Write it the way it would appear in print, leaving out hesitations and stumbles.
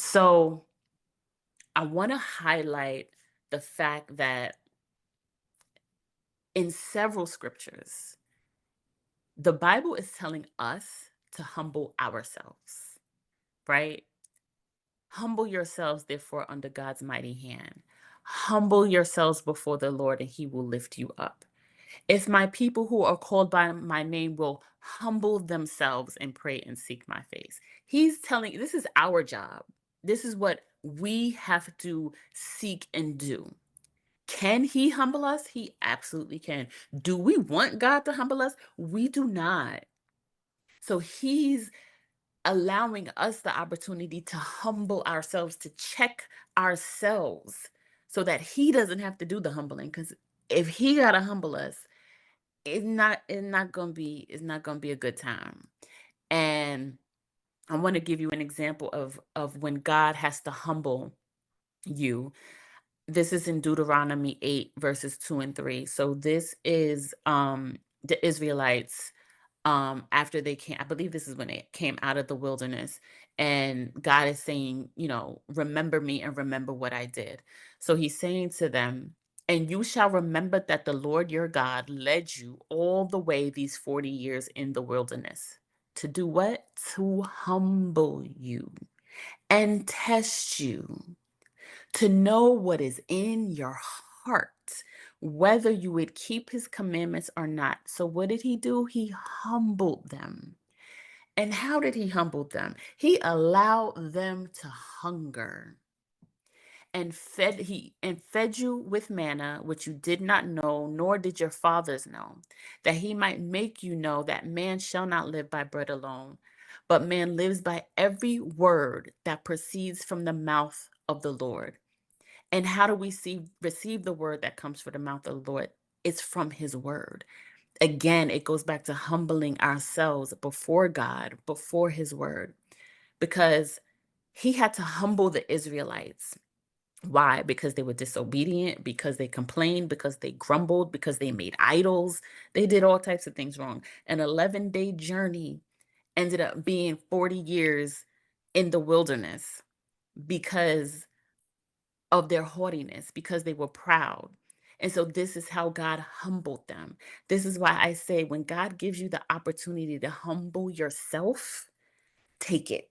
So I want to highlight the fact that in several scriptures, the Bible is telling us to humble ourselves, right? Humble yourselves, therefore, under God's mighty hand. Humble yourselves before the Lord, and he will lift you up. If my people who are called by my name will humble themselves and pray and seek my face. He's telling this is our job. This is what we have to seek and do. Can he humble us? He absolutely can. Do we want God to humble us? We do not. So he's allowing us the opportunity to humble ourselves, to check ourselves so that he doesn't have to do the humbling. Because if he gotta humble us, it's not gonna be a good time. And I want to give you an example of when God has to humble you. This is in Deuteronomy 8 verses 2 and 3. So this is the Israelites after they came, I believe this is when they came out of the wilderness, and God is saying, remember me and remember what I did. So he's saying to them, and you shall remember that the Lord your God led you all the way these 40 years in the wilderness. To do what? To humble you and test you, to know what is in your heart, whether you would keep his commandments or not. So, what did he do? He humbled them. And how did he humble them? He allowed them to hunger and fed you with manna which you did not know, nor did your fathers know, that he might make you know that man shall not live by bread alone, but man lives by every word that proceeds from the mouth of the Lord. And how do we receive the word that comes from the mouth of the Lord? It's from his word. Again, it goes back to humbling ourselves before God, before his word, because he had to humble the Israelites. Why? Because they were disobedient, because they complained, because they grumbled, because they made idols. They did all types of things wrong. An 11-day journey ended up being 40 years in the wilderness because of their haughtiness, because they were proud. And so this is how God humbled them. This is why I say when God gives you the opportunity to humble yourself, take it.